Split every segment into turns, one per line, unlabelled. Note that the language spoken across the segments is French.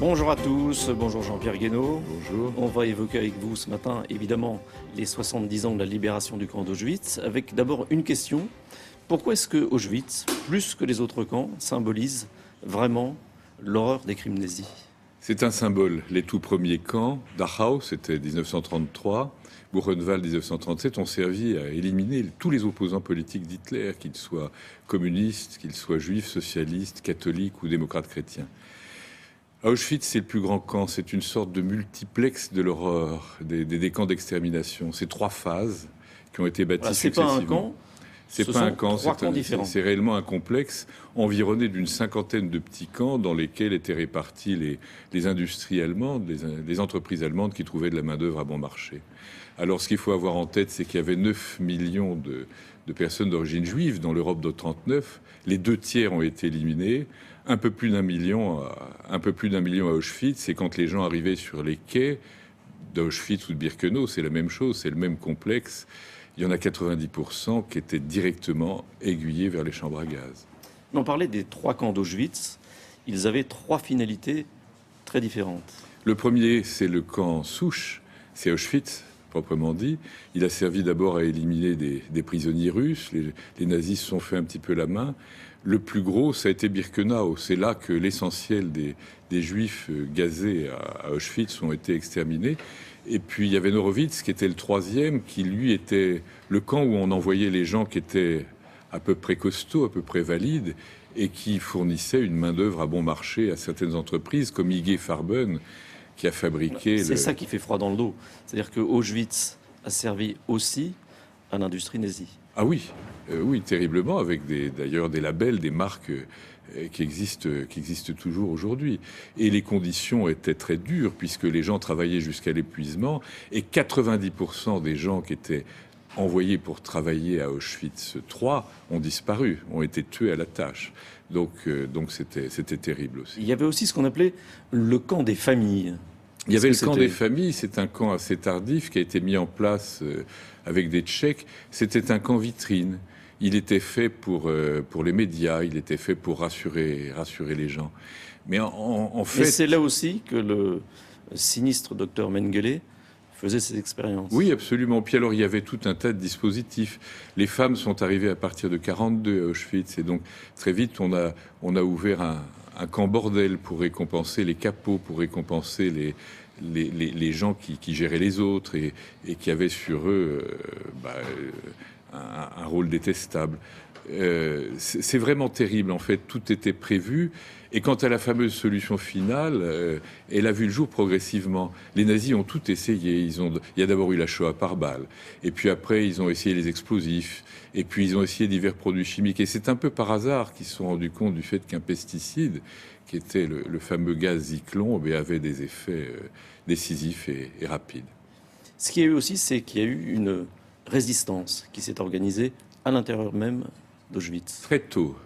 Bonjour à tous, bonjour Jean-Pierre Guénaud.
Bonjour.
On va évoquer avec vous ce matin, évidemment, les 70 ans de la libération du camp d'Auschwitz, avec d'abord une question. Pourquoi est-ce que Auschwitz, plus que les autres camps, symbolise vraiment l'horreur des crimes nazis?
C'est un symbole. Les tout premiers camps, Dachau, c'était 1933, Buchenwald 1937, ont servi à éliminer tous les opposants politiques d'Hitler, qu'ils soient communistes, qu'ils soient juifs, socialistes, catholiques ou démocrates chrétiens. Auschwitz, c'est le plus grand camp, c'est une sorte de multiplex de l'horreur, des camps d'extermination. C'est 3 phases qui ont été bâties successivement.
C'est pas un camp,
c'est pas un camp,
c'est
réellement un complexe environné d'une 50aine de petits camps dans lesquels étaient répartis les industries allemandes, les entreprises allemandes qui trouvaient de la main-d'œuvre à bon marché. Alors, ce qu'il faut avoir en tête, c'est qu'il y avait 9 millions de personnes d'origine juive dans l'Europe de 1939. Les 2 tiers ont été éliminés. Un peu plus d'un million à Auschwitz. Et quand les gens arrivaient sur les quais d'Auschwitz ou de Birkenau, c'est la même chose, c'est le même complexe. Il y en a 90% qui étaient directement aiguillés vers les chambres à gaz.
On parlait des 3 camps d'Auschwitz. Ils avaient 3 finalités très différentes.
Le premier, c'est le camp souche, c'est Auschwitz, proprement dit. Il a servi d'abord à éliminer des prisonniers russes. Les nazis se sont fait un petit peu la main. Le plus gros, ça a été Birkenau. C'est là que l'essentiel des juifs gazés à Auschwitz ont été exterminés. Et puis il y avait Norowitz, qui était le 3e, qui lui était le camp où on envoyait les gens qui étaient à peu près costauds, à peu près valides, et qui fournissait une main-d'œuvre à bon marché à certaines entreprises, comme IG Farben, qui a fabriqué...
C'est ça qui fait froid dans le dos. C'est-à-dire que Auschwitz a servi aussi à l'industrie nazie.
Ah oui, oui, terriblement, avec d'ailleurs des labels, des marques qui existent toujours aujourd'hui. Et les conditions étaient très dures, puisque les gens travaillaient jusqu'à l'épuisement, et 90% des gens qui étaient envoyés pour travailler à Auschwitz III ont disparu, ont été tués à la tâche. Donc c'était terrible aussi.
Il y avait aussi ce qu'on appelait le camp des familles.
Il y avait le camp des familles, c'est un camp assez tardif qui a été mis en place avec des Tchèques. C'était un camp vitrine. Il était fait pour les médias, il était fait pour rassurer les gens. Mais en fait...
Et c'est là aussi que le sinistre docteur Mengele faisait ses expériences.
Oui, absolument. Puis alors, il y avait tout un tas de dispositifs. Les femmes sont arrivées à partir de 1942 à Auschwitz. Et donc, très vite, on a ouvert un camp bordel pour récompenser les capots, pour récompenser les gens qui géraient les autres et qui avaient sur eux un rôle détestable. C'est vraiment terrible, en fait, tout était prévu. Et quant à la fameuse solution finale, elle a vu le jour progressivement. Les nazis ont tout essayé. Il y a d'abord eu la Shoah par balle. Et puis après, ils ont essayé les explosifs. Et puis ils ont essayé divers produits chimiques. Et c'est un peu par hasard qu'ils se sont rendus compte du fait qu'un pesticide, qui était le fameux gaz Zyklon, avait des effets décisifs et rapides.
Ce qu'il y a eu aussi, c'est qu'il y a eu une résistance qui s'est organisée à l'intérieur même d'Auschwitz.
Très tôt,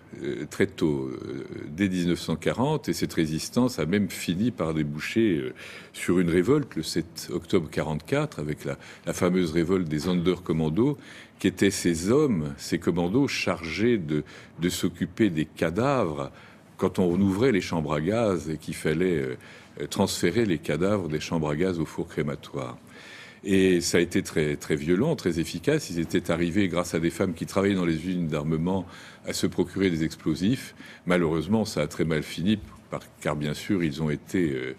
dès 1940, et cette résistance a même fini par déboucher sur une révolte le 7 octobre 1944, avec la fameuse révolte des Sonderkommando, qui étaient ces hommes, ces commandos chargés de s'occuper des cadavres quand on ouvrait les chambres à gaz et qu'il fallait transférer les cadavres des chambres à gaz au four crématoire. Et ça a été très, très violent, très efficace. Ils étaient arrivés, grâce à des femmes qui travaillaient dans les usines d'armement, à se procurer des explosifs. Malheureusement, ça a très mal fini, car bien sûr, ils ont été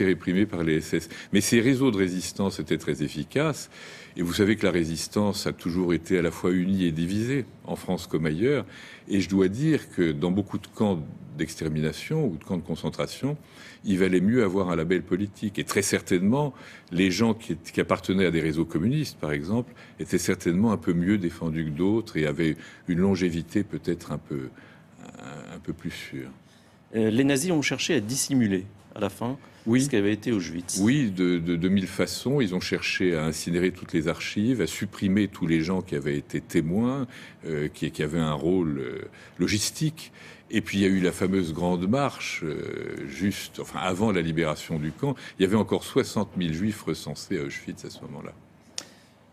réprimés par les SS. Mais ces réseaux de résistance étaient très efficaces. Et vous savez que la résistance a toujours été à la fois unie et divisée, en France comme ailleurs. Et je dois dire que dans beaucoup de camps d'extermination ou de camps de concentration, il valait mieux avoir un label politique. Et très certainement, les gens qui appartenaient à des réseaux communistes, par exemple, étaient certainement un peu mieux défendus que d'autres et avaient une longévité peut-être un peu plus sûre.
Les nazis ont cherché à dissimuler, à la fin, ce qu'avait été Auschwitz.
Oui, de mille façons. Ils ont cherché à incinérer toutes les archives, à supprimer tous les gens qui avaient été témoins, qui avaient un rôle logistique. Et puis il y a eu la fameuse Grande Marche, avant la libération du camp. Il y avait encore 60 000 juifs recensés à Auschwitz à ce moment-là.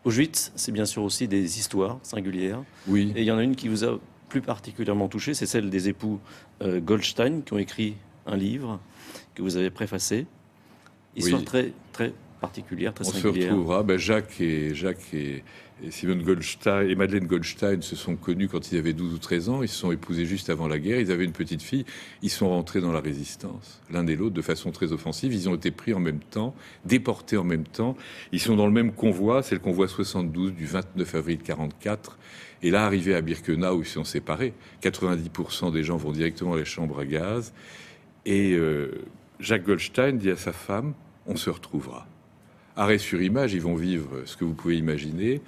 Auschwitz, c'est bien sûr aussi des histoires singulières.
Oui.
Et il y en a une qui vous a plus particulièrement touché, c'est celle des époux Goldstein, qui ont écrit un livre que vous avez préfacé. Histoire très, très particulière, très singulière.
On se retrouvera. Jacques et Simone Goldstein et Madeleine Goldstein se sont connus quand ils avaient 12 ou 13 ans. Ils se sont épousés juste avant la guerre. Ils avaient une petite fille. Ils sont rentrés dans la résistance, l'un et l'autre, de façon très offensive. Ils ont été pris en même temps, déportés en même temps. Ils sont dans le même convoi. C'est le convoi 72 du 29 avril 44. Et là, arrivés à Birkenau, où ils sont séparés, 90% des gens vont directement à la chambre à gaz. Et Jacques Goldstein dit à sa femme, on se retrouvera. Arrêt sur image, ils vont vivre ce que vous pouvez imaginer.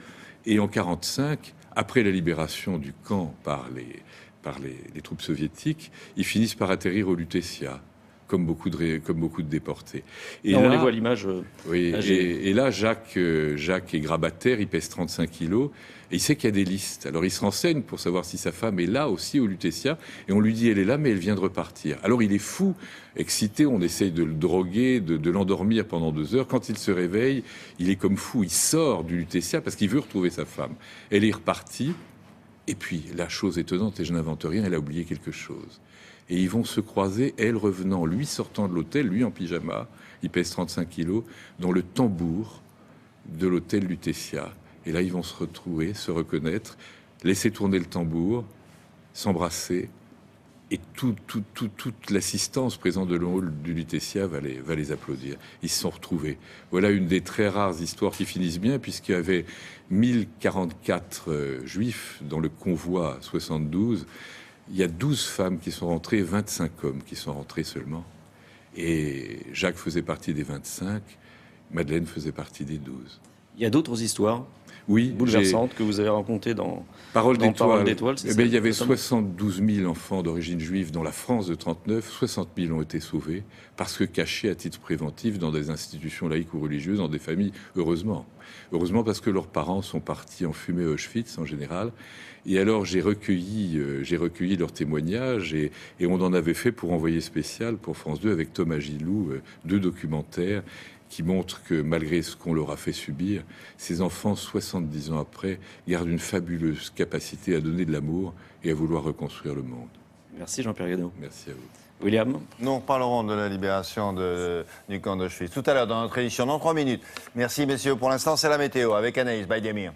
Et en 1945, après la libération du camp par les troupes soviétiques, ils finissent par atterrir au Lutetia, comme beaucoup de déportés.
Et on les voit à l'image.
Oui, et là, Jacques est grabataire, il pèse 35 kilos, et il sait qu'il y a des listes. Alors il se renseigne pour savoir si sa femme est là aussi au Lutetia, et on lui dit elle est là, mais elle vient de repartir. Alors il est fou, excité, on essaye de le droguer, de l'endormir pendant 2 heures. Quand il se réveille, il est comme fou, il sort du Lutetia parce qu'il veut retrouver sa femme. Elle est repartie, et puis la chose étonnante, et je n'invente rien, elle a oublié quelque chose. Et ils vont se croiser, elle revenant, lui sortant de l'hôtel, lui en pyjama, il pèse 35 kilos, dans le tambour de l'hôtel Lutetia. Et là, ils vont se retrouver, se reconnaître, laisser tourner le tambour, s'embrasser, et toute l'assistance présente de l'hall du Lutetia va les applaudir. Ils se sont retrouvés. Voilà une des très rares histoires qui finissent bien, puisqu'il y avait 1044 juifs dans le convoi 72. Il y a 12 femmes qui sont rentrées, 25 hommes qui sont rentrés seulement. Et Jacques faisait partie des 25, Madeleine faisait partie des 12.
Il y a d'autres histoires bouleversantes que vous avez racontées dans
Parole d'étoile. Il y avait
notamment
72 000 enfants d'origine juive dans la France de 1939. 60 000 ont été sauvés parce que cachés à titre préventif dans des institutions laïques ou religieuses, dans des familles, heureusement. Heureusement parce que leurs parents sont partis en fumée à Auschwitz en général. Et alors j'ai recueilli leurs témoignages et on en avait fait pour Envoyé spécial pour France 2 avec Thomas Gilou, 2 documentaires qui montrent que malgré ce qu'on leur a fait subir, ces enfants, 70 ans après, gardent une fabuleuse capacité à donner de l'amour et à vouloir reconstruire le monde.
Merci Jean-Pierre Guénaud.
Merci à vous.
William.
Nous reparlerons de la libération du camp d'Auschwitz tout à l'heure dans notre édition, dans 3 minutes. Merci messieurs. Pour l'instant, c'est la météo avec Anaïs Baydemir.